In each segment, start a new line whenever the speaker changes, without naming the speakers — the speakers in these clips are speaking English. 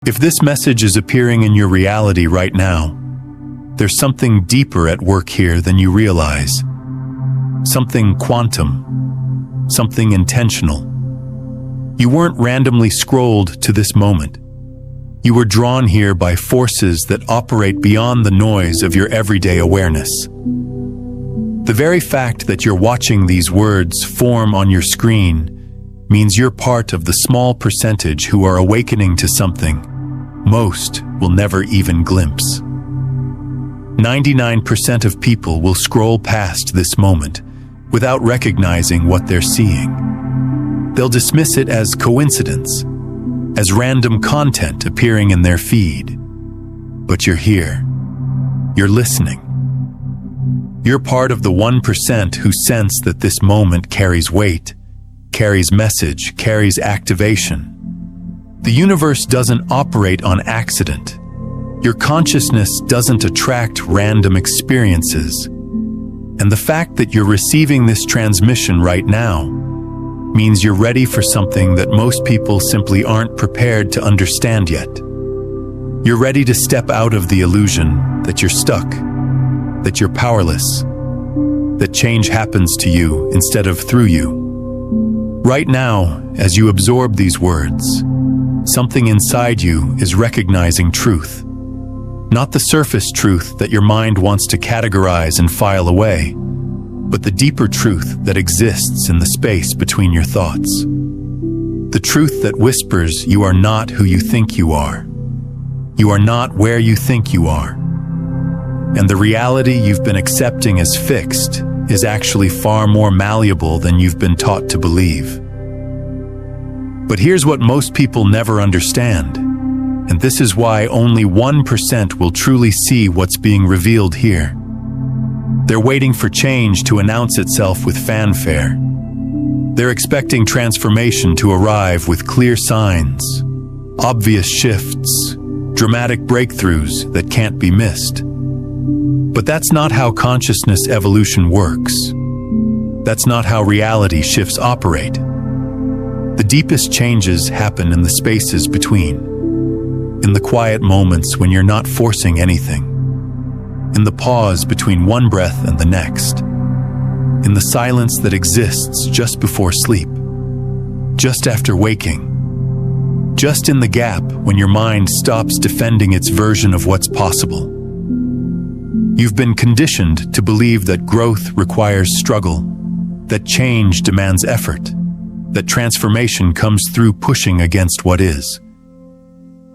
If this message is appearing in your reality right now, there's something deeper at work here than you realize. Something quantum, something intentional. You weren't randomly scrolled to this moment. You were drawn here by forces that operate beyond the noise of your everyday awareness. The very fact that you're watching these words form on your screen means you're part of the small percentage who are awakening to something most will never even glimpse. 99% of people will scroll past this moment without recognizing what they're seeing. They'll dismiss it as coincidence, as random content appearing in their feed. But you're here. You're listening. You're part of the 1% who sense that this moment carries weight, carries message, carries activation. The universe doesn't operate on accident. Your consciousness doesn't attract random experiences. And the fact that you're receiving this transmission right now means you're ready for something that most people simply aren't prepared to understand yet. You're ready to step out of the illusion that you're stuck, that you're powerless, that change happens to you instead of through you. Right now, as you absorb these words, something inside you is recognizing truth. Not the surface truth that your mind wants to categorize and file away, but the deeper truth that exists in the space between your thoughts. The truth that whispers you are not who you think you are. You are not where you think you are. And the reality you've been accepting as fixed is actually far more malleable than you've been taught to believe. But here's what most people never understand, and this is why only 1% will truly see what's being revealed here. They're waiting for change to announce itself with fanfare. They're expecting transformation to arrive with clear signs, obvious shifts, dramatic breakthroughs that can't be missed. But that's not how consciousness evolution works. That's not how reality shifts operate. The deepest changes happen in the spaces between, in the quiet moments when you're not forcing anything, in the pause between one breath and the next, in the silence that exists just before sleep, just after waking, just in the gap when your mind stops defending its version of what's possible. You've been conditioned to believe that growth requires struggle, that change demands effort, that transformation comes through pushing against what is.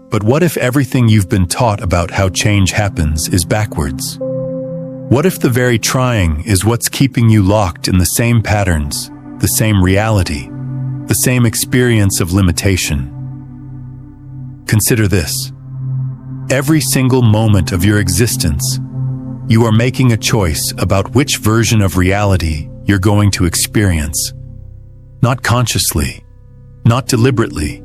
But what if everything you've been taught about how change happens is backwards? What if the very trying is what's keeping you locked in the same patterns, the same reality, the same experience of limitation? Consider this. Every single moment of your existence, you are making a choice about which version of reality you're going to experience. Not consciously, not deliberately,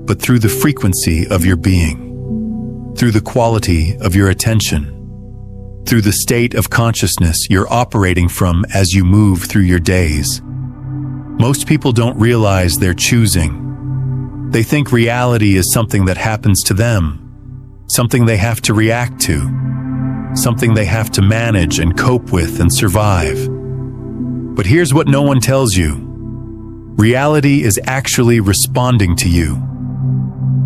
but through the frequency of your being, through the quality of your attention, through the state of consciousness you're operating from as you move through your days. Most people don't realize they're choosing. They think reality is something that happens to them, something they have to react to, something they have to manage and cope with and survive. But here's what no one tells you. Reality is actually responding to you,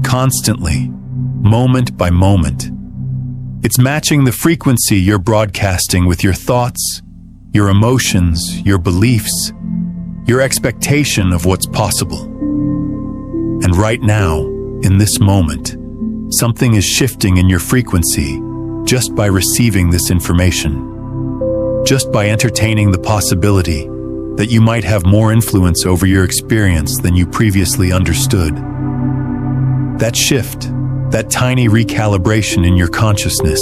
constantly, moment by moment. It's matching the frequency you're broadcasting with your thoughts, your emotions, your beliefs, your expectation of what's possible. And right now, in this moment, something is shifting in your frequency just by receiving this information, just by entertaining the possibility that you might have more influence over your experience than you previously understood. That shift, that tiny recalibration in your consciousness,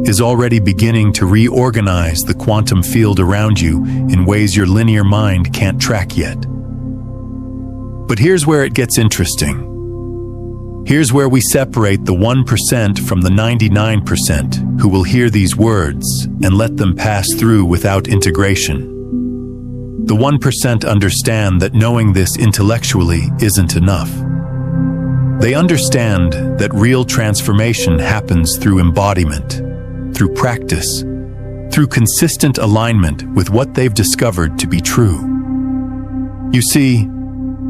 is already beginning to reorganize the quantum field around you in ways your linear mind can't track yet. But here's where it gets interesting. Here's where we separate the 1% from the 99% who will hear these words and let them pass through without integration. The 1% understand that knowing this intellectually isn't enough. They understand that real transformation happens through embodiment, through practice, through consistent alignment with what they've discovered to be true. You see,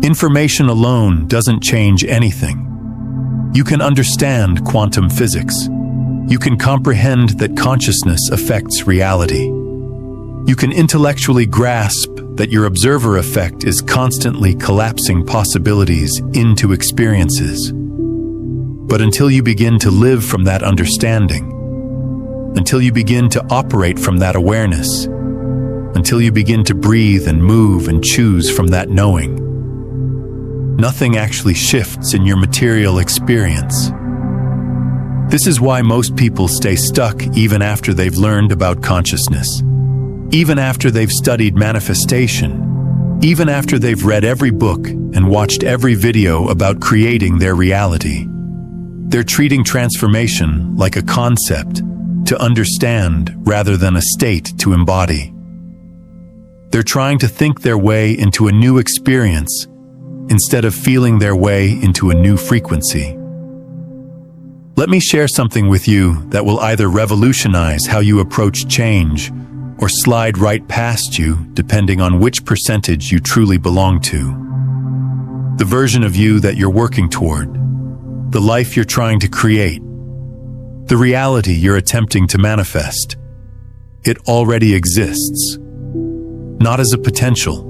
information alone doesn't change anything. You can understand quantum physics. You can comprehend that consciousness affects reality. You can intellectually grasp that your observer effect is constantly collapsing possibilities into experiences. But until you begin to live from that understanding, until you begin to operate from that awareness, until you begin to breathe and move and choose from that knowing, nothing actually shifts in your material experience. This is why most people stay stuck even after they've learned about consciousness, even after they've studied manifestation, even after they've read every book and watched every video about creating their reality. They're treating transformation like a concept to understand rather than a state to embody. They're trying to think their way into a new experience instead of feeling their way into a new frequency. Let me share something with you that will either revolutionize how you approach change or slide right past you, depending on which percentage you truly belong to. The version of you that you're working toward, the life you're trying to create, the reality you're attempting to manifest. It already exists. Not as a potential,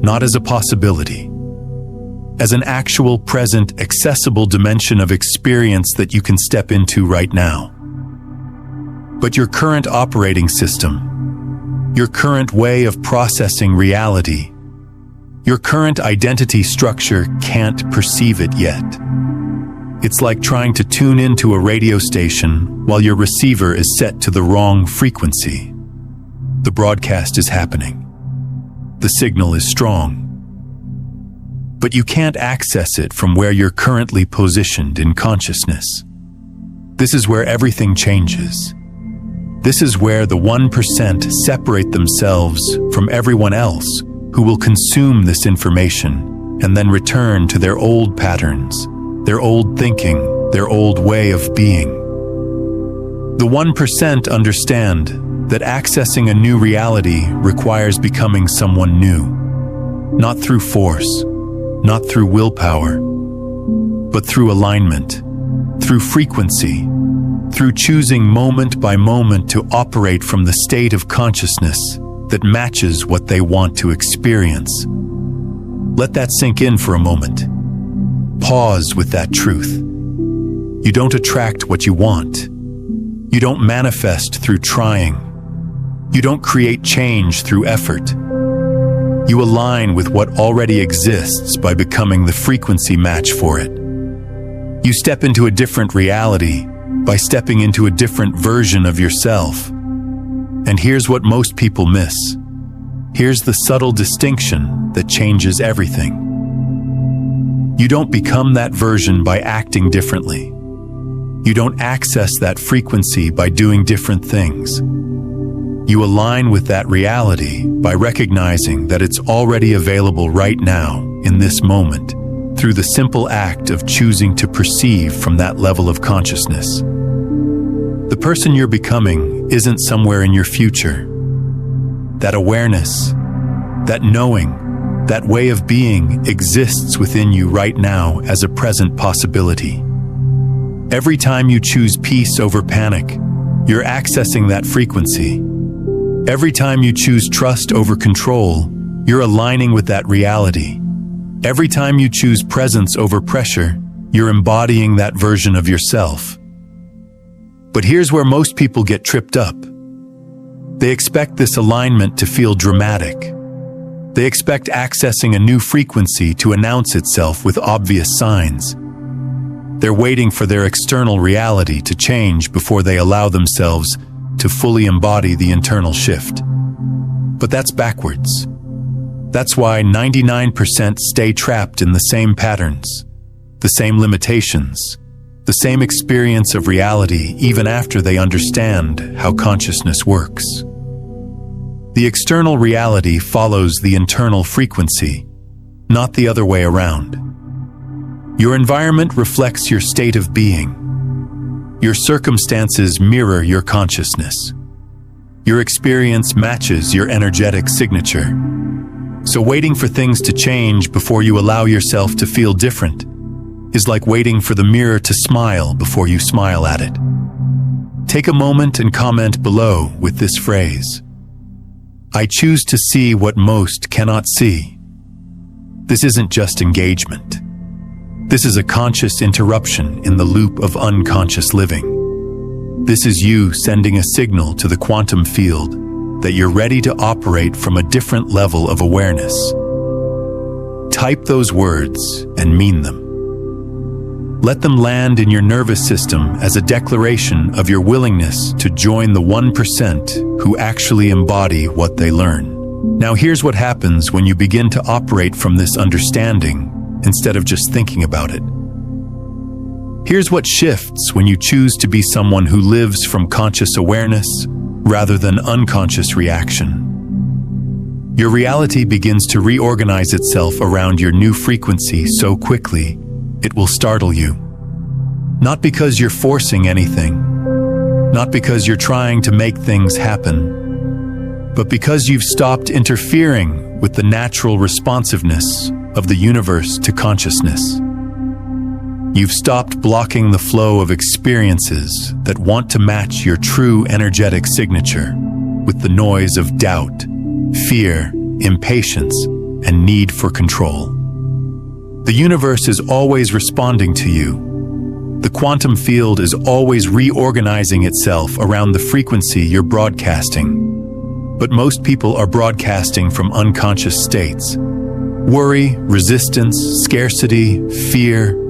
not as a possibility, as an actual, present, accessible dimension of experience that you can step into right now. But your current operating system, your current way of processing reality, your current identity structure can't perceive it yet. It's like trying to tune into a radio station while your receiver is set to the wrong frequency. The broadcast is happening. The signal is strong. But you can't access it from where you're currently positioned in consciousness. This is where everything changes. This is where the 1% separate themselves from everyone else who will consume this information and then return to their old patterns, their old thinking, their old way of being. The 1% understand that accessing a new reality requires becoming someone new, not through force, not through willpower, but through alignment, through frequency, through choosing moment by moment to operate from the state of consciousness that matches what they want to experience. Let that sink in for a moment. Pause with that truth. You don't attract what you want. You don't manifest through trying. You don't create change through effort. You align with what already exists by becoming the frequency match for it. You step into a different reality by stepping into a different version of yourself. And here's what most people miss. Here's the subtle distinction that changes everything. You don't become that version by acting differently. You don't access that frequency by doing different things. You align with that reality by recognizing that it's already available right now, in this moment, through the simple act of choosing to perceive from that level of consciousness. The person you're becoming isn't somewhere in your future. That awareness, that knowing, that way of being exists within you right now as a present possibility. Every time you choose peace over panic, you're accessing that frequency. Every time you choose trust over control, you're aligning with that reality. Every time you choose presence over pressure, you're embodying that version of yourself. But here's where most people get tripped up. They expect this alignment to feel dramatic. They expect accessing a new frequency to announce itself with obvious signs. They're waiting for their external reality to change before they allow themselves to fully embody the internal shift. But that's backwards. That's why 99% stay trapped in the same patterns, the same limitations, the same experience of reality even after they understand how consciousness works. The external reality follows the internal frequency, not the other way around. Your environment reflects your state of being. Your circumstances mirror your consciousness. Your experience matches your energetic signature. So waiting for things to change before you allow yourself to feel different is like waiting for the mirror to smile before you smile at it. Take a moment and comment below with this phrase: I choose to see what most cannot see. This isn't just engagement. This is a conscious interruption in the loop of unconscious living. This is you sending a signal to the quantum field that you're ready to operate from a different level of awareness. Type those words and mean them. Let them land in your nervous system as a declaration of your willingness to join the 1% who actually embody what they learn. Now here's what happens when you begin to operate from this understanding instead of just thinking about it. Here's what shifts when you choose to be someone who lives from conscious awareness rather than unconscious reaction. Your reality begins to reorganize itself around your new frequency so quickly, it will startle you. Not because you're forcing anything, not because you're trying to make things happen, but because you've stopped interfering with the natural responsiveness of the universe to consciousness. You've stopped blocking the flow of experiences that want to match your true energetic signature with the noise of doubt, fear, impatience, and need for control. The universe is always responding to you. The quantum field is always reorganizing itself around the frequency you're broadcasting. But most people are broadcasting from unconscious states. Worry, resistance, scarcity, fear,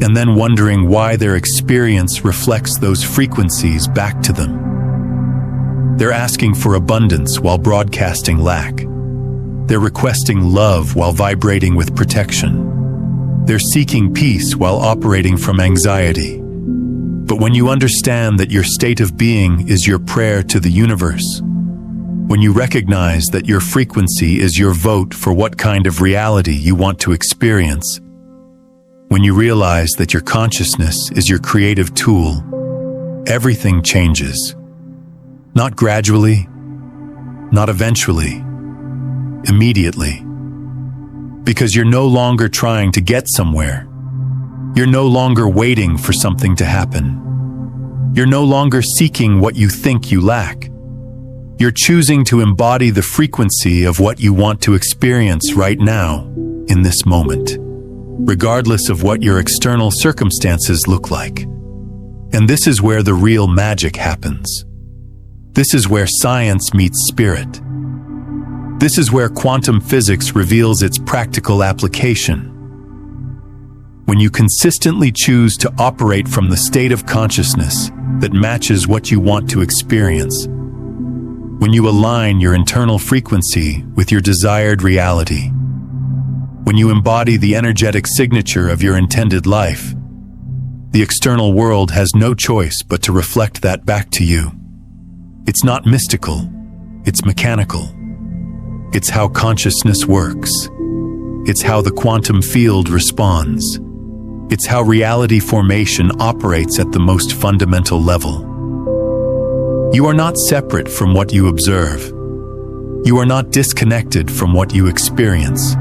and then wondering why their experience reflects those frequencies back to them. They're asking for abundance while broadcasting lack. They're requesting love while vibrating with protection. They're seeking peace while operating from anxiety. But when you understand that your state of being is your prayer to the universe, when you recognize that your frequency is your vote for what kind of reality you want to experience, when you realize that your consciousness is your creative tool, everything changes. Not gradually, not eventually, immediately. Because you're no longer trying to get somewhere. You're no longer waiting for something to happen. You're no longer seeking what you think you lack. You're choosing to embody the frequency of what you want to experience right now, in this moment, regardless of what your external circumstances look like. And this is where the real magic happens. This is where science meets spirit. This is where quantum physics reveals its practical application. When you consistently choose to operate from the state of consciousness that matches what you want to experience, when you align your internal frequency with your desired reality, when you embody the energetic signature of your intended life, the external world has no choice but to reflect that back to you. It's not mystical, it's mechanical. It's how consciousness works. It's how the quantum field responds. It's how reality formation operates at the most fundamental level. You are not separate from what you observe. You are not disconnected from what you experience.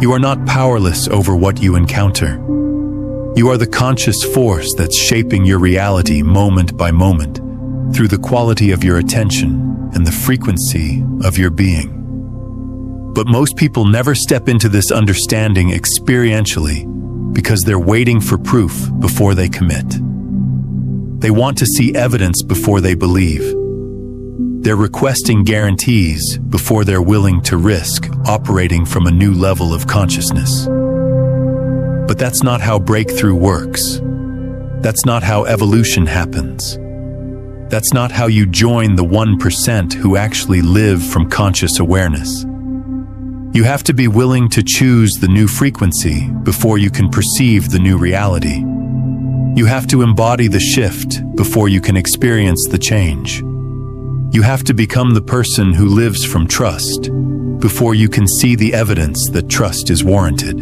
You are not powerless over what you encounter. You are the conscious force that's shaping your reality moment by moment through the quality of your attention and the frequency of your being. But most people never step into this understanding experientially because they're waiting for proof before they commit. They want to see evidence before they believe. They're requesting guarantees before they're willing to risk operating from a new level of consciousness. But that's not how breakthrough works. That's not how evolution happens. That's not how you join the 1% who actually live from conscious awareness. You have to be willing to choose the new frequency before you can perceive the new reality. You have to embody the shift before you can experience the change. You have to become the person who lives from trust before you can see the evidence that trust is warranted.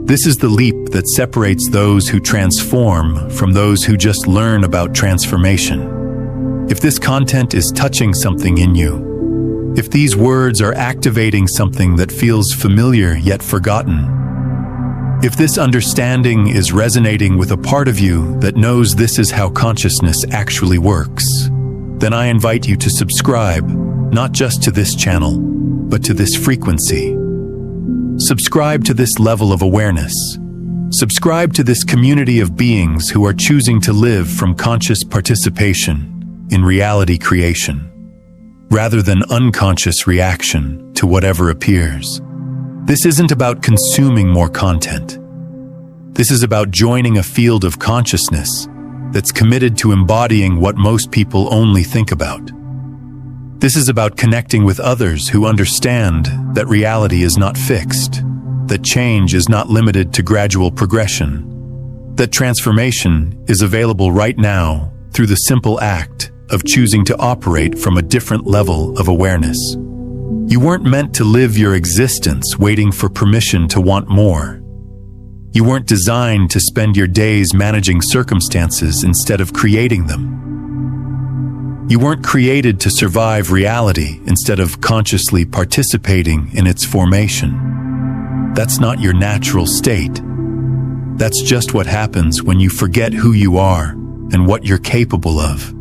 This is the leap that separates those who transform from those who just learn about transformation. If this content is touching something in you, if these words are activating something that feels familiar yet forgotten, if this understanding is resonating with a part of you that knows this is how consciousness actually works, then I invite you to subscribe, not just to this channel, but to this frequency. Subscribe to this level of awareness. Subscribe to this community of beings who are choosing to live from conscious participation in reality creation, rather than unconscious reaction to whatever appears. This isn't about consuming more content. This is about joining a field of consciousness that's committed to embodying what most people only think about. This is about connecting with others who understand that reality is not fixed, that change is not limited to gradual progression, that transformation is available right now through the simple act of choosing to operate from a different level of awareness. You weren't meant to live your existence waiting for permission to want more. You weren't designed to spend your days managing circumstances instead of creating them. You weren't created to survive reality instead of consciously participating in its formation. That's not your natural state. That's just what happens when you forget who you are and what you're capable of.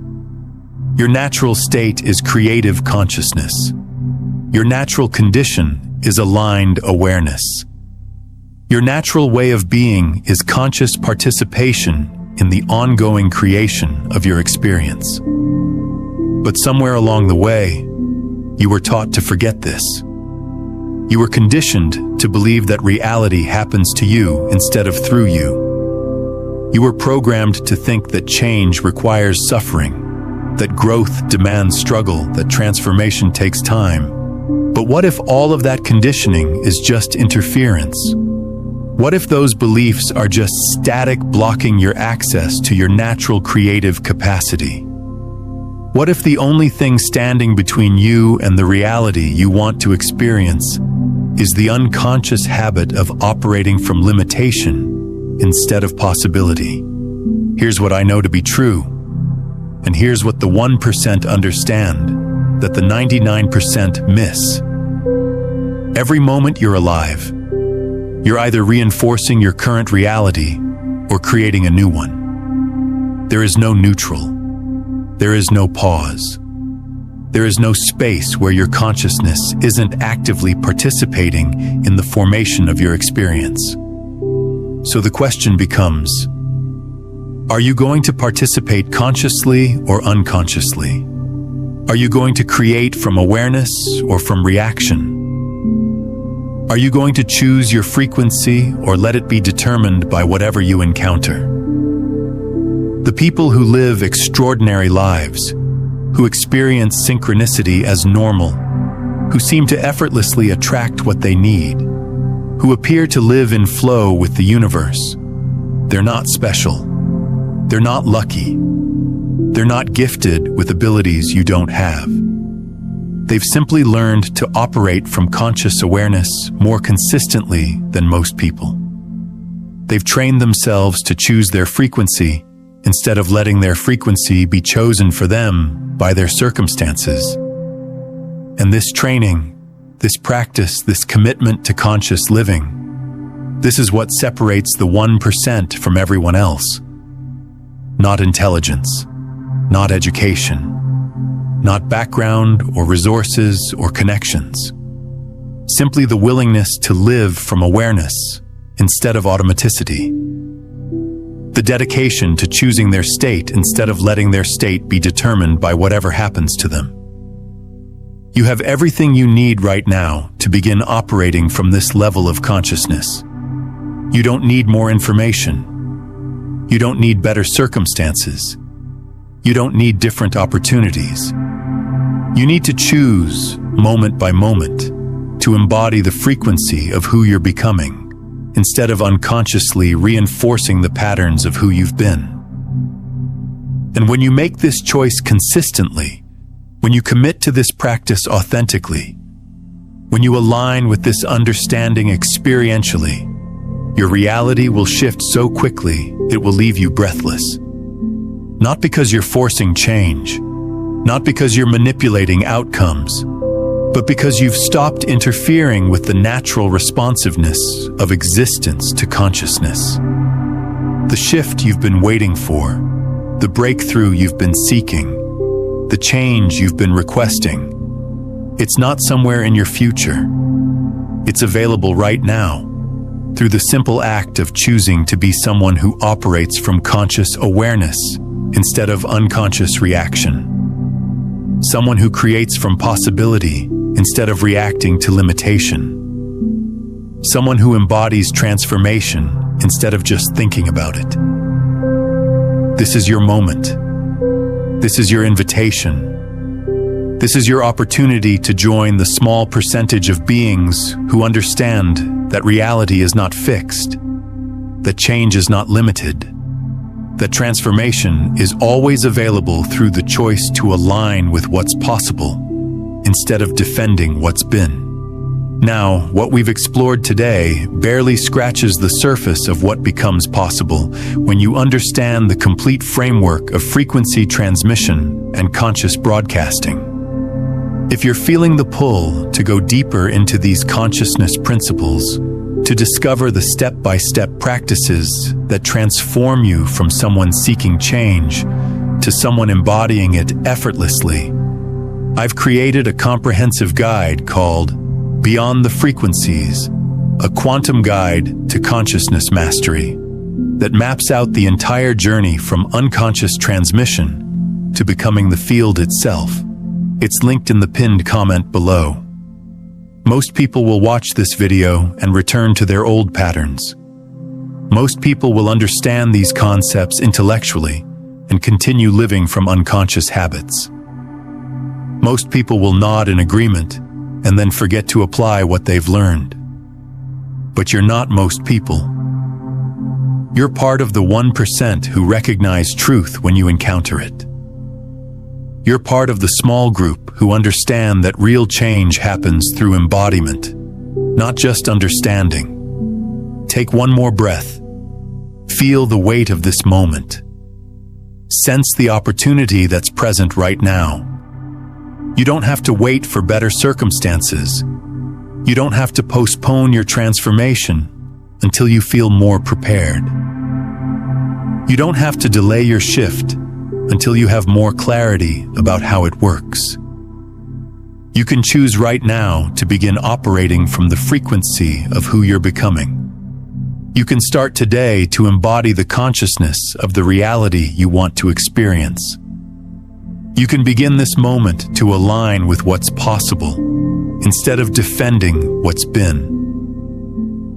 Your natural state is creative consciousness. Your natural condition is aligned awareness. Your natural way of being is conscious participation in the ongoing creation of your experience. But somewhere along the way, you were taught to forget this. You were conditioned to believe that reality happens to you instead of through you. You were programmed to think that change requires suffering, that growth demands struggle, that transformation takes time. But what if all of that conditioning is just interference? What if those beliefs are just static blocking your access to your natural creative capacity? What if the only thing standing between you and the reality you want to experience is the unconscious habit of operating from limitation instead of possibility? Here's what I know to be true, and here's what the 1% understand that the 99% miss. Every moment you're alive, you're either reinforcing your current reality or creating a new one. There is no neutral. There is no pause. There is no space where your consciousness isn't actively participating in the formation of your experience. So the question becomes, are you going to participate consciously or unconsciously? Are you going to create from awareness or from reaction? Are you going to choose your frequency or let it be determined by whatever you encounter? The people who live extraordinary lives, who experience synchronicity as normal, who seem to effortlessly attract what they need, who appear to live in flow with the universe, they're not special. They're not lucky. They're not gifted with abilities you don't have. They've simply learned to operate from conscious awareness more consistently than most people. They've trained themselves to choose their frequency instead of letting their frequency be chosen for them by their circumstances. And this training, this practice, this commitment to conscious living, this is what separates the 1% from everyone else. Not intelligence, not education, not background or resources or connections. Simply the willingness to live from awareness instead of automaticity. The dedication to choosing their state instead of letting their state be determined by whatever happens to them. You have everything you need right now to begin operating from this level of consciousness. You don't need more information. You don't need better circumstances. You don't need different opportunities. You need to choose, moment by moment, to embody the frequency of who you're becoming, instead of unconsciously reinforcing the patterns of who you've been. And when you make this choice consistently, when you commit to this practice authentically, when you align with this understanding experientially, your reality will shift so quickly it will leave you breathless. Not because you're forcing change, not because you're manipulating outcomes, but because you've stopped interfering with the natural responsiveness of existence to consciousness. The shift you've been waiting for, the breakthrough you've been seeking, the change you've been requesting, it's not somewhere in your future. It's available right now, through the simple act of choosing to be someone who operates from conscious awareness instead of unconscious reaction. Someone who creates from possibility instead of reacting to limitation. Someone who embodies transformation instead of just thinking about it. This is your moment. This is your invitation. This is your opportunity to join the small percentage of beings who understand that reality is not fixed, that change is not limited, that transformation is always available through the choice to align with what's possible instead of defending what's been. Now, what we've explored today barely scratches the surface of what becomes possible when you understand the complete framework of frequency transmission and conscious broadcasting. If you're feeling the pull to go deeper into these consciousness principles, to discover the step-by-step practices that transform you from someone seeking change to someone embodying it effortlessly, I've created a comprehensive guide called Beyond the Frequencies, a quantum guide to consciousness mastery that maps out the entire journey from unconscious transmission to becoming the field itself. It's linked in the pinned comment below. Most people will watch this video and return to their old patterns. Most people will understand these concepts intellectually and continue living from unconscious habits. Most people will nod in agreement and then forget to apply what they've learned. But you're not most people. You're part of the 1% who recognize truth when you encounter it. You're part of the small group who understand that real change happens through embodiment, not just understanding. Take one more breath. Feel the weight of this moment. Sense the opportunity that's present right now. You don't have to wait for better circumstances. You don't have to postpone your transformation until you feel more prepared. You don't have to delay your shift until you have more clarity about how it works. You can choose right now to begin operating from the frequency of who you're becoming. You can start today to embody the consciousness of the reality you want to experience. You can begin this moment to align with what's possible instead of defending what's been.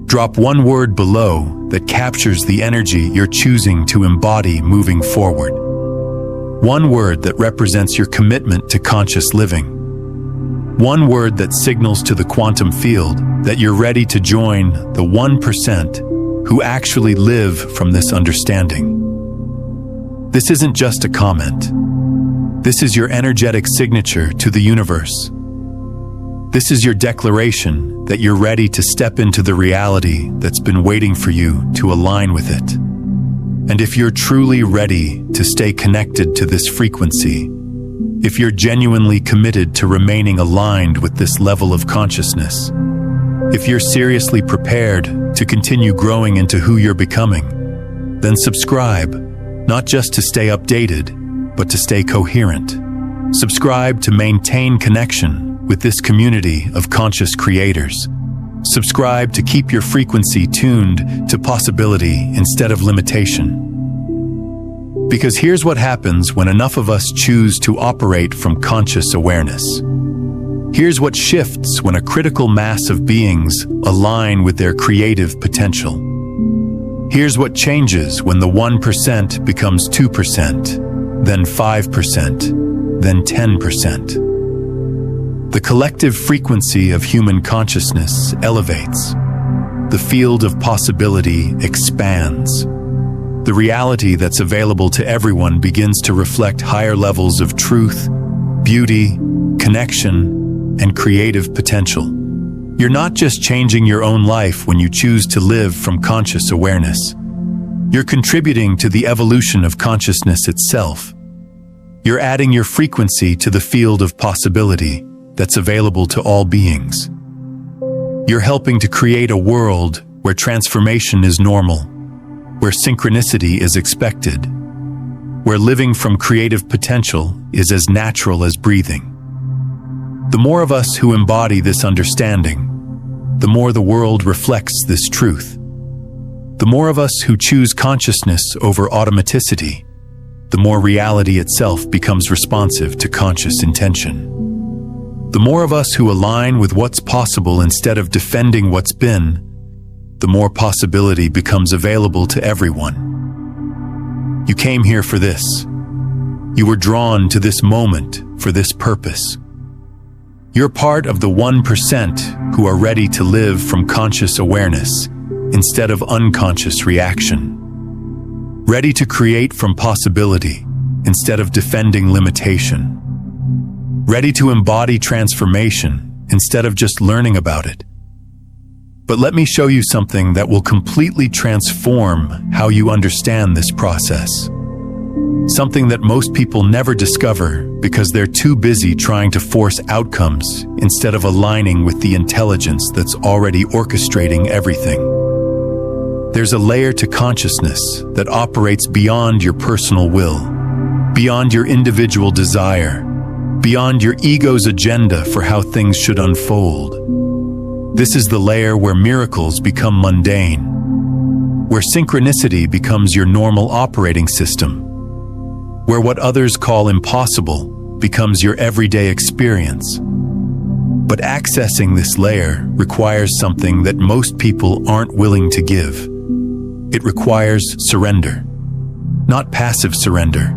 Drop one word below that captures the energy you're choosing to embody moving forward. One word that represents your commitment to conscious living. One word that signals to the quantum field that you're ready to join the 1% who actually live from this understanding. This isn't just a comment. This is your energetic signature to the universe. This is your declaration that you're ready to step into the reality that's been waiting for you to align with it. And if you're truly ready to stay connected to this frequency, if you're genuinely committed to remaining aligned with this level of consciousness, if you're seriously prepared to continue growing into who you're becoming, then subscribe, not just to stay updated, but to stay coherent. Subscribe to maintain connection with this community of conscious creators. Subscribe to keep your frequency tuned to possibility instead of limitation. Because here's what happens when enough of us choose to operate from conscious awareness. Here's what shifts when a critical mass of beings align with their creative potential. Here's what changes when the 1% becomes 2%, then 5%, then 10%. The collective frequency of human consciousness elevates. The field of possibility expands. The reality that's available to everyone begins to reflect higher levels of truth, beauty, connection, and creative potential. You're not just changing your own life when you choose to live from conscious awareness. You're contributing to the evolution of consciousness itself. You're adding your frequency to the field of possibility that's available to all beings. You're helping to create a world where transformation is normal, where synchronicity is expected, where living from creative potential is as natural as breathing. The more of us who embody this understanding, the more the world reflects this truth. The more of us who choose consciousness over automaticity, the more reality itself becomes responsive to conscious intention. The more of us who align with what's possible instead of defending what's been, the more possibility becomes available to everyone. You came here for this. You were drawn to this moment for this purpose. You're part of the 1% who are ready to live from conscious awareness instead of unconscious reaction. Ready to create from possibility instead of defending limitation. Ready to embody transformation instead of just learning about it. But let me show you something that will completely transform how you understand this process. Something that most people never discover because they're too busy trying to force outcomes instead of aligning with the intelligence that's already orchestrating everything. There's a layer to consciousness that operates beyond your personal will, beyond your individual desire, beyond your ego's agenda for how things should unfold. This is the layer where miracles become mundane, where synchronicity becomes your normal operating system, where what others call impossible becomes your everyday experience. But accessing this layer requires something that most people aren't willing to give. It requires surrender. Not passive surrender,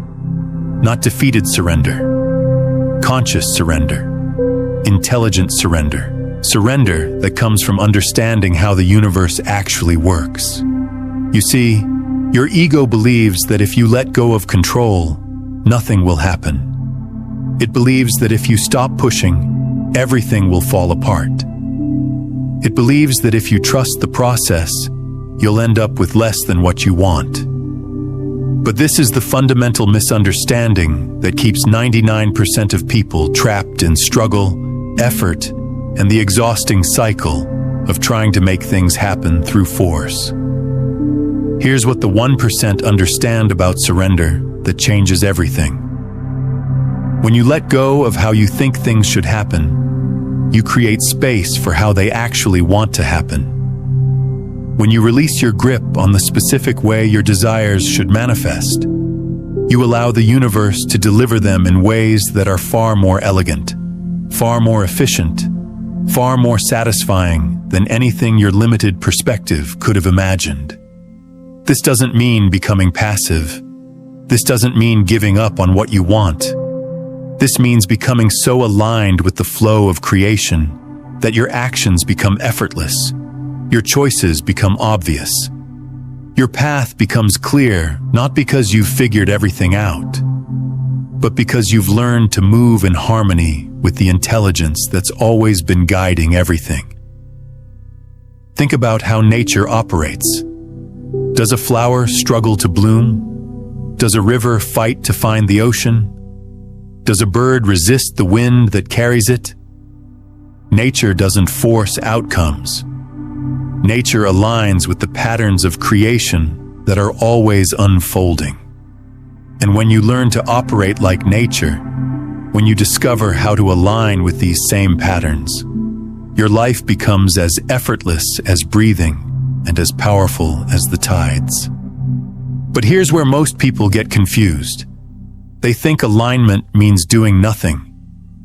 not defeated surrender, conscious surrender, intelligent surrender. Surrender that comes from understanding how the universe actually works. You see, your ego believes that if you let go of control, nothing will happen. It believes that if you stop pushing, everything will fall apart. It believes that if you trust the process, you'll end up with less than what you want. But this is the fundamental misunderstanding that keeps 99% of people trapped in struggle, effort, and the exhausting cycle of trying to make things happen through force. Here's what the 1% understand about surrender that changes everything. When you let go of how you think things should happen, you create space for how they actually want to happen. When you release your grip on the specific way your desires should manifest, you allow the universe to deliver them in ways that are far more elegant, far more efficient, far more satisfying than anything your limited perspective could have imagined. This doesn't mean becoming passive. This doesn't mean giving up on what you want. This means becoming so aligned with the flow of creation that your actions become effortless. Your choices become obvious. Your path becomes clear, not because you've figured everything out, but because you've learned to move in harmony with the intelligence that's always been guiding everything. Think about how nature operates. Does a flower struggle to bloom? Does a river fight to find the ocean? Does a bird resist the wind that carries it? Nature doesn't force outcomes. Nature aligns with the patterns of creation that are always unfolding. And when you learn to operate like nature, when you discover how to align with these same patterns, your life becomes as effortless as breathing and as powerful as the tides. But here's where most people get confused. They think alignment means doing nothing.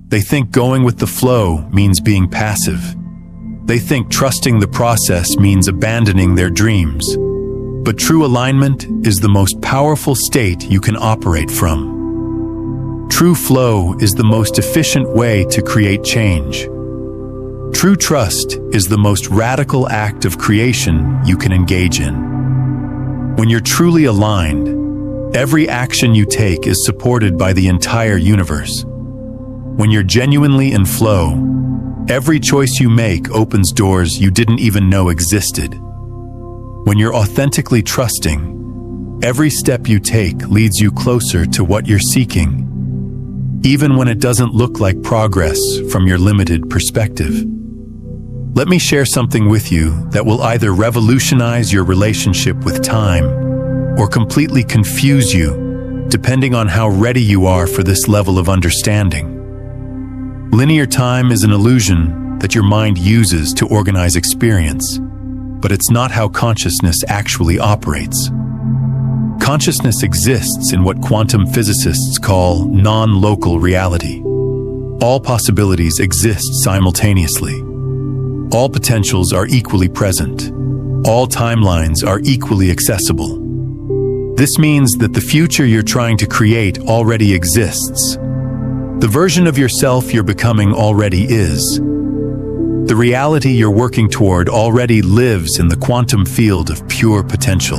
They think going with the flow means being passive. They think trusting the process means abandoning their dreams. But true alignment is the most powerful state you can operate from. True flow is the most efficient way to create change. True trust is the most radical act of creation you can engage in. When you're truly aligned, every action you take is supported by the entire universe. When you're genuinely in flow, Every choice you make opens doors you didn't even know existed. When you're authentically trusting, every step you take leads you closer to what you're seeking, even when it doesn't look like progress from your limited perspective. Let me share something with you that will either revolutionize your relationship with time or completely confuse you, depending on how ready you are for this level of understanding. Linear time is an illusion that your mind uses to organize experience, but it's not how consciousness actually operates. Consciousness exists in what quantum physicists call non-local reality. All possibilities exist simultaneously. All potentials are equally present. All timelines are equally accessible. This means that the future you're trying to create already exists. The version of yourself you're becoming already is. The reality you're working toward already lives in the quantum field of pure potential,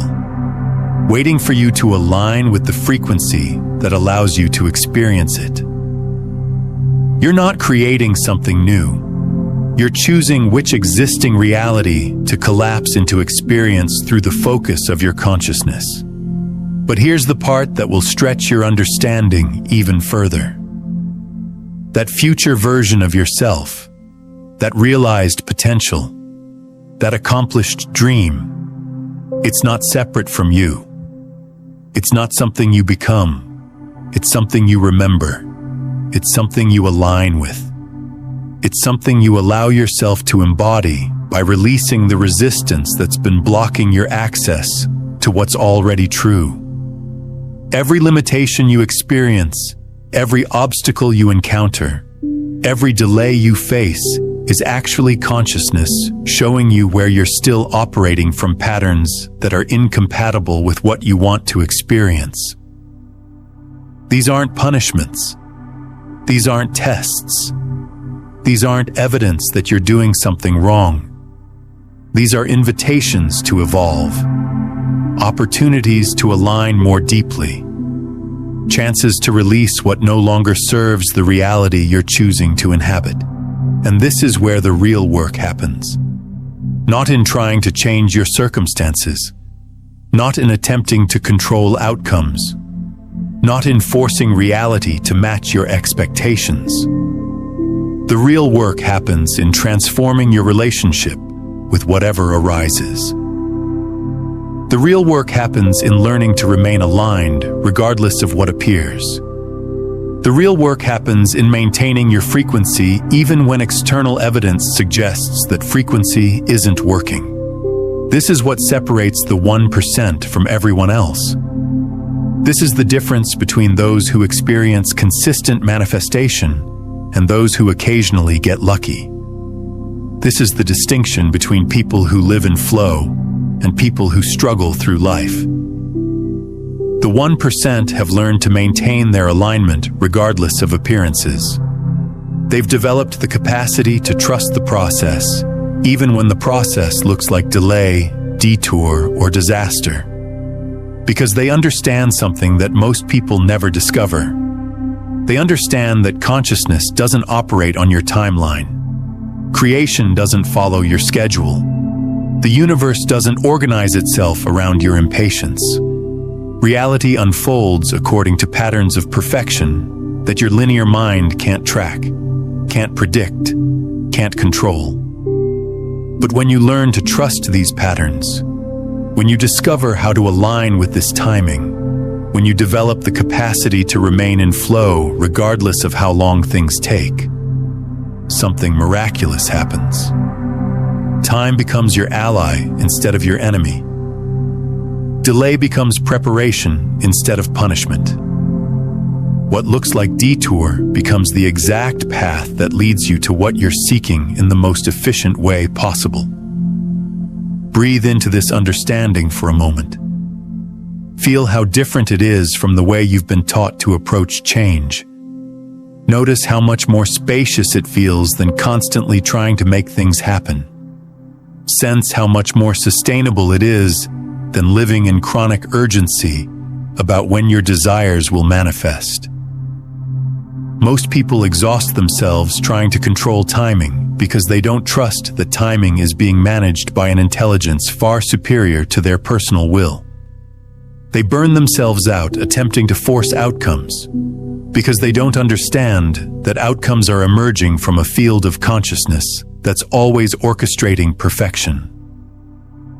waiting for you to align with the frequency that allows you to experience it. You're not creating something new. You're choosing which existing reality to collapse into experience through the focus of your consciousness. But here's the part that will stretch your understanding even further. That future version of yourself, that realized potential, that accomplished dream, it's not separate from you. It's not something you become. It's something you remember. It's something you align with. It's something you allow yourself to embody by releasing the resistance that's been blocking your access to what's already true. Every limitation you experience, every obstacle you encounter, every delay you face is actually consciousness showing you where you're still operating from patterns that are incompatible with what you want to experience. These aren't punishments. These aren't tests. These aren't evidence that you're doing something wrong. These are invitations to evolve, opportunities to align more deeply, chances to release what no longer serves the reality you're choosing to inhabit. And this is where the real work happens. Not in trying to change your circumstances, not in attempting to control outcomes, not in forcing reality to match your expectations. The real work happens in transforming your relationship with whatever arises. The real work happens in learning to remain aligned regardless of what appears. The real work happens in maintaining your frequency even when external evidence suggests that frequency isn't working. This is what separates the 1% from everyone else. This is the difference between those who experience consistent manifestation and those who occasionally get lucky. This is the distinction between people who live in flow and people who struggle through life. The 1% have learned to maintain their alignment regardless of appearances. They've developed the capacity to trust the process, even when the process looks like delay, detour, or disaster. Because they understand something that most people never discover. They understand that consciousness doesn't operate on your timeline. Creation doesn't follow your schedule. The universe doesn't organize itself around your impatience. Reality unfolds according to patterns of perfection that your linear mind can't track, can't predict, can't control. But when you learn to trust these patterns, when you discover how to align with this timing, when you develop the capacity to remain in flow regardless of how long things take, something miraculous happens. Time becomes your ally instead of your enemy. Delay becomes preparation instead of punishment. What looks like detour becomes the exact path that leads you to what you're seeking in the most efficient way possible. Breathe into this understanding for a moment. Feel how different it is from the way you've been taught to approach change. Notice how much more spacious it feels than constantly trying to make things happen. Sense how much more sustainable it is than living in chronic urgency about when your desires will manifest. Most people exhaust themselves trying to control timing because they don't trust that timing is being managed by an intelligence far superior to their personal will. They burn themselves out attempting to force outcomes because they don't understand that outcomes are emerging from a field of consciousness that's always orchestrating perfection.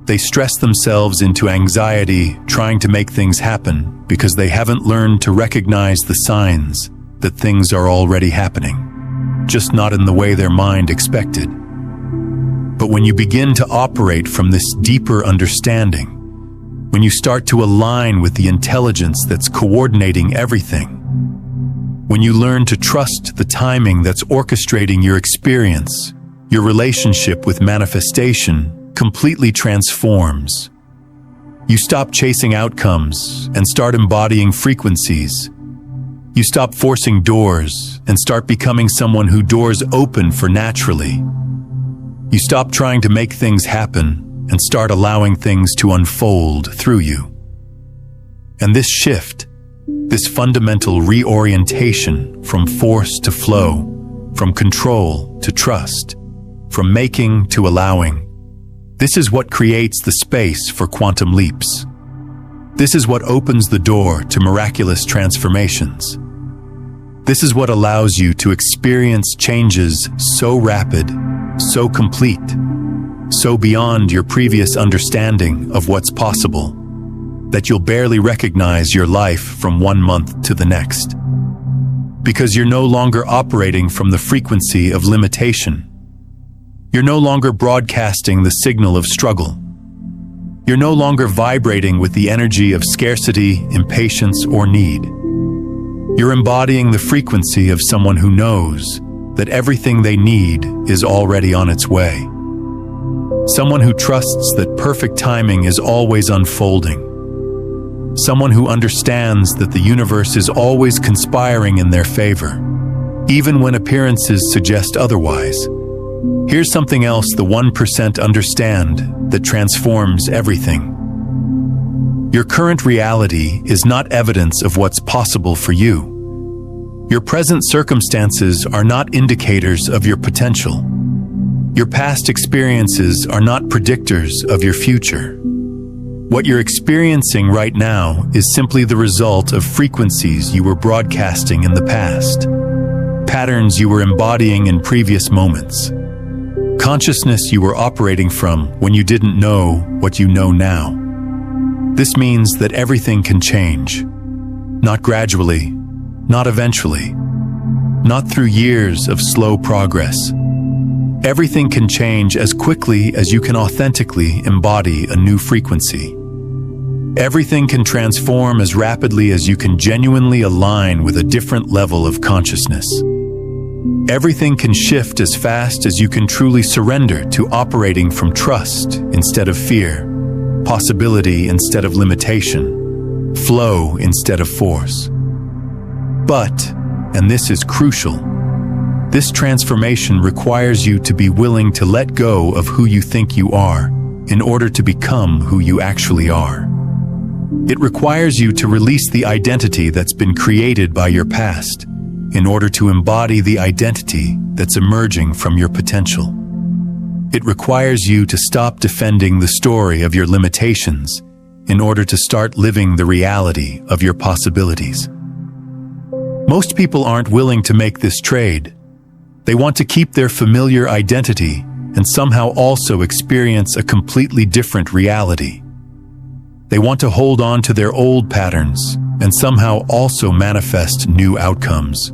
They stress themselves into anxiety trying to make things happen because they haven't learned to recognize the signs that things are already happening, just not in the way their mind expected. But when you begin to operate from this deeper understanding, when you start to align with the intelligence that's coordinating everything, when you learn to trust the timing that's orchestrating your experience, your relationship with manifestation completely transforms. You stop chasing outcomes and start embodying frequencies. You stop forcing doors and start becoming someone who doors open for naturally. You stop trying to make things happen and start allowing things to unfold through you. And this shift, this fundamental reorientation from force to flow, from control to trust, from making to allowing, this is what creates the space for quantum leaps. This is what opens the door to miraculous transformations. This is what allows you to experience changes so rapid, so complete, so beyond your previous understanding of what's possible, that you'll barely recognize your life from one month to the next. Because you're no longer operating from the frequency of limitation. You're no longer broadcasting the signal of struggle. You're no longer vibrating with the energy of scarcity, impatience, or need. You're embodying the frequency of someone who knows that everything they need is already on its way. Someone who trusts that perfect timing is always unfolding. Someone who understands that the universe is always conspiring in their favor, even when appearances suggest otherwise. Here's something else the 1% understand that transforms everything. Your current reality is not evidence of what's possible for you. Your present circumstances are not indicators of your potential. Your past experiences are not predictors of your future. What you're experiencing right now is simply the result of frequencies you were broadcasting in the past, patterns you were embodying in previous moments, consciousness you were operating from when you didn't know what you know now. This means that everything can change, not gradually, not eventually, not through years of slow progress. Everything can change as quickly as you can authentically embody a new frequency. Everything can transform as rapidly as you can genuinely align with a different level of consciousness. Everything can shift as fast as you can truly surrender to operating from trust instead of fear, possibility instead of limitation, flow instead of force. But, and this is crucial, this transformation requires you to be willing to let go of who you think you are in order to become who you actually are. It requires you to release the identity that's been created by your past in order to embody the identity that's emerging from your potential. It requires you to stop defending the story of your limitations in order to start living the reality of your possibilities. Most people aren't willing to make this trade. They want to keep their familiar identity and somehow also experience a completely different reality. They want to hold on to their old patterns and somehow also manifest new outcomes.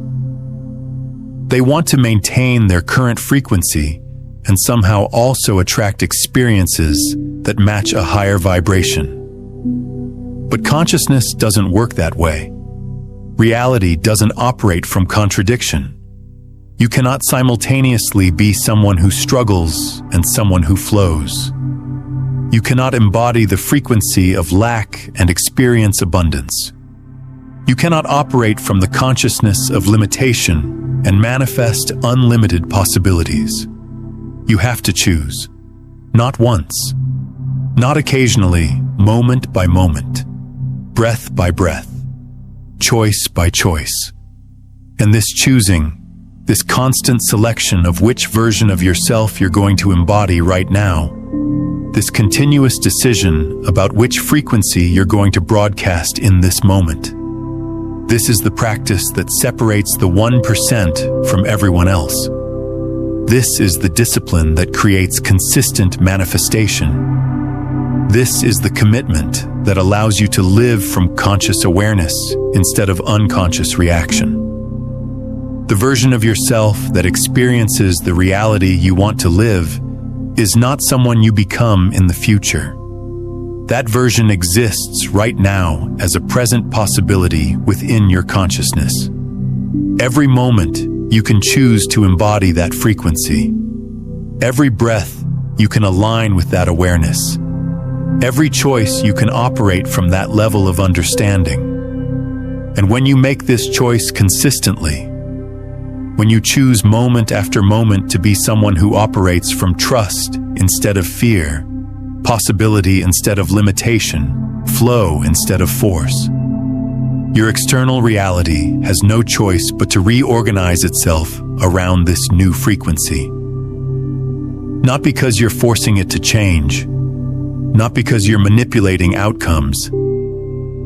They want to maintain their current frequency and somehow also attract experiences that match a higher vibration. But consciousness doesn't work that way. Reality doesn't operate from contradiction. You cannot simultaneously be someone who struggles and someone who flows. You cannot embody the frequency of lack and experience abundance. You cannot operate from the consciousness of limitation and manifest unlimited possibilities. You have to choose. Not once. Not occasionally, moment by moment. Breath by breath. Choice by choice. And this choosing, this constant selection of which version of yourself you're going to embody right now, this continuous decision about which frequency you're going to broadcast in this moment. This is the practice that separates the 1% from everyone else. This is the discipline that creates consistent manifestation. This is the commitment that allows you to live from conscious awareness instead of unconscious reaction. The version of yourself that experiences the reality you want to live is not someone you become in the future. That version exists right now as a present possibility within your consciousness. Every moment, you can choose to embody that frequency. Every breath, you can align with that awareness. Every choice, you can operate from that level of understanding. And when you make this choice consistently, when you choose moment after moment to be someone who operates from trust instead of fear, possibility instead of limitation, flow instead of force, your external reality has no choice but to reorganize itself around this new frequency. Not because you're forcing it to change, not because you're manipulating outcomes,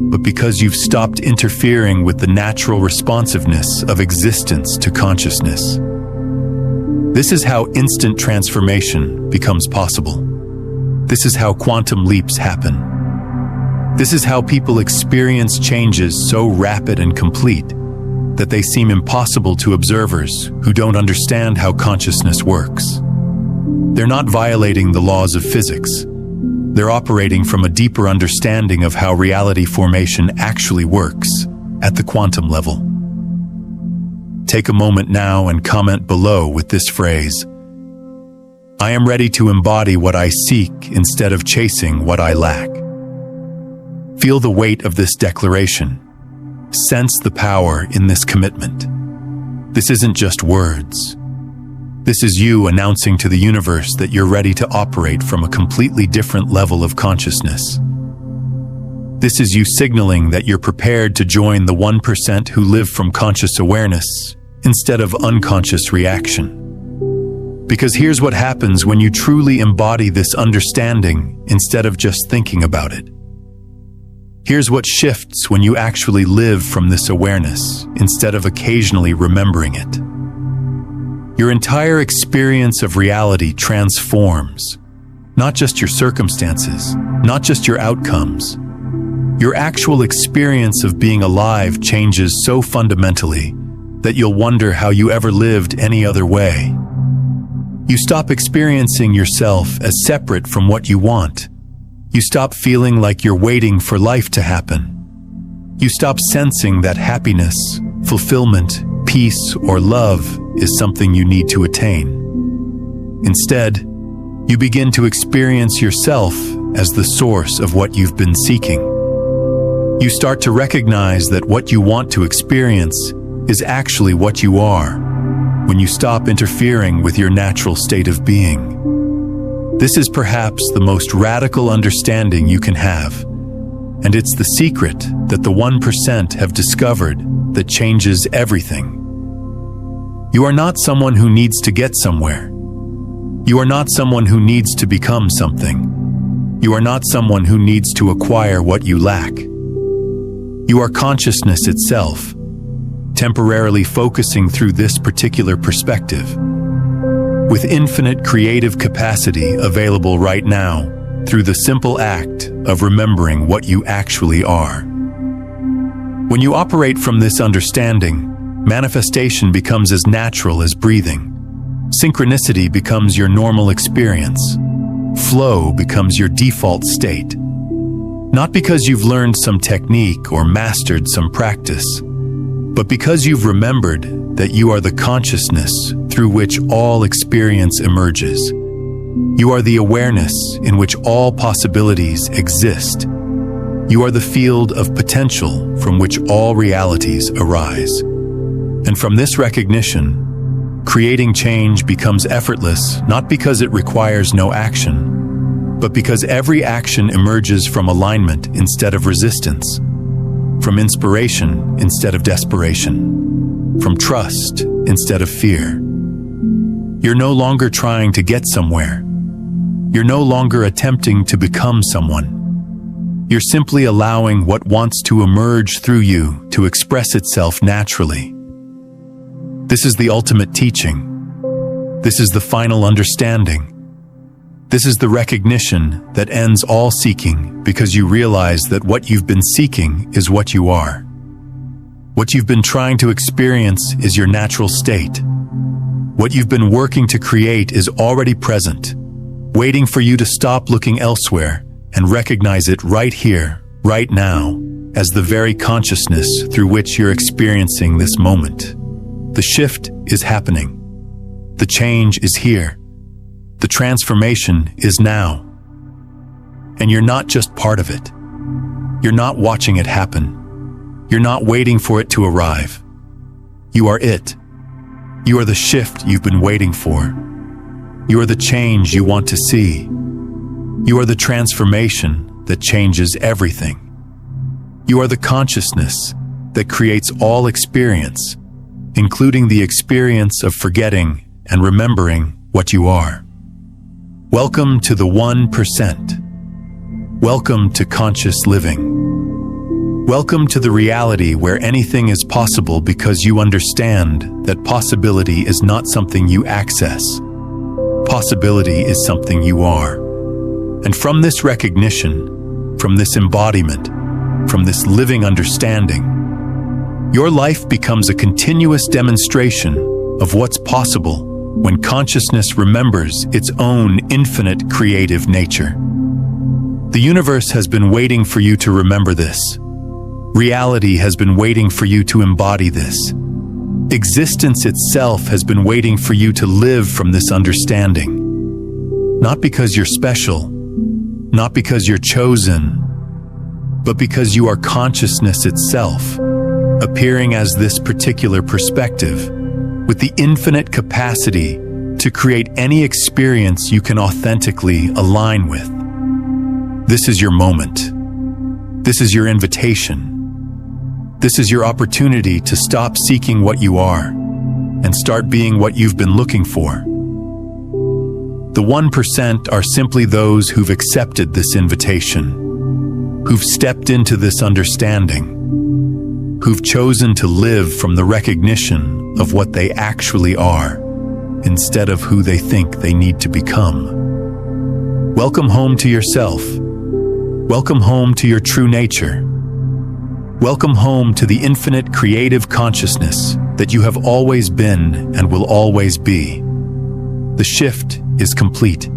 but because you've stopped interfering with the natural responsiveness of existence to consciousness. This is how instant transformation becomes possible. This is how quantum leaps happen. This is how people experience changes so rapid and complete that they seem impossible to observers who don't understand how consciousness works. They're not violating the laws of physics. They're operating from a deeper understanding of how reality formation actually works at the quantum level. Take a moment now and comment below with this phrase: I am ready to embody what I seek instead of chasing what I lack. Feel the weight of this declaration. Sense the power in this commitment. This isn't just words. This is you announcing to the universe that you're ready to operate from a completely different level of consciousness. This is you signaling that you're prepared to join the 1% who live from conscious awareness instead of unconscious reaction. Because here's what happens when you truly embody this understanding instead of just thinking about it. Here's what shifts when you actually live from this awareness instead of occasionally remembering it. Your entire experience of reality transforms. Not just your circumstances, not just your outcomes. Your actual experience of being alive changes so fundamentally that you'll wonder how you ever lived any other way. You stop experiencing yourself as separate from what you want. You stop feeling like you're waiting for life to happen. You stop sensing that happiness, fulfillment, peace, or love is something you need to attain. Instead, you begin to experience yourself as the source of what you've been seeking. You start to recognize that what you want to experience is actually what you are when you stop interfering with your natural state of being. This is perhaps the most radical understanding you can have, and it's the secret that the 1% have discovered that changes everything. You are not someone who needs to get somewhere. You are not someone who needs to become something. You are not someone who needs to acquire what you lack. You are consciousness itself, temporarily focusing through this particular perspective, with infinite creative capacity available right now through the simple act of remembering what you actually are. When you operate from this understanding, manifestation becomes as natural as breathing. Synchronicity becomes your normal experience. Flow becomes your default state. Not because you've learned some technique or mastered some practice, but because you've remembered that you are the consciousness through which all experience emerges. You are the awareness in which all possibilities exist. You are the field of potential from which all realities arise. And from this recognition, creating change becomes effortless, not because it requires no action, but because every action emerges from alignment instead of resistance, from inspiration instead of desperation, from trust instead of fear. You're no longer trying to get somewhere. You're no longer attempting to become someone. You're simply allowing what wants to emerge through you to express itself naturally. This is the ultimate teaching. This is the final understanding. This is the recognition that ends all seeking because you realize that what you've been seeking is what you are. What you've been trying to experience is your natural state. What you've been working to create is already present, waiting for you to stop looking elsewhere and recognize it right here, right now, as the very consciousness through which you're experiencing this moment. The shift is happening. The change is here. The transformation is now. And you're not just part of it. You're not watching it happen. You're not waiting for it to arrive. You are it. You are the shift you've been waiting for. You are the change you want to see. You are the transformation that changes everything. You are the consciousness that creates all experience, including the experience of forgetting and remembering what you are. Welcome to the 1%. Welcome to conscious living. Welcome to the reality where anything is possible because you understand that possibility is not something you access. Possibility is something you are. And from this recognition, from this embodiment, from this living understanding, your life becomes a continuous demonstration of what's possible when consciousness remembers its own infinite creative nature. The universe has been waiting for you to remember this. Reality has been waiting for you to embody this. Existence itself has been waiting for you to live from this understanding. Not because you're special, not because you're chosen, but because you are consciousness itself, appearing as this particular perspective, with the infinite capacity to create any experience you can authentically align with. This is your moment. This is your invitation. This is your opportunity to stop seeking what you are and start being what you've been looking for. The 1% are simply those who've accepted this invitation, who've stepped into this understanding, who've chosen to live from the recognition of what they actually are, instead of who they think they need to become. Welcome home to yourself. Welcome home to your true nature. Welcome home to the infinite creative consciousness that you have always been and will always be. The shift is complete.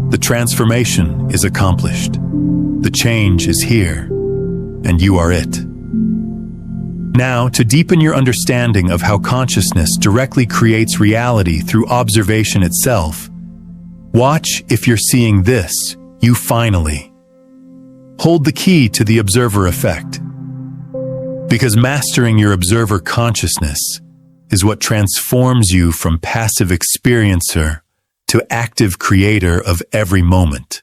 The transformation is accomplished. The change is here, and you are it. Now, to deepen your understanding of how consciousness directly creates reality through observation itself, watch if you're seeing this, you finally. Hold the key to the observer effect. Because mastering your observer consciousness is what transforms you from passive experiencer to active creator of every moment.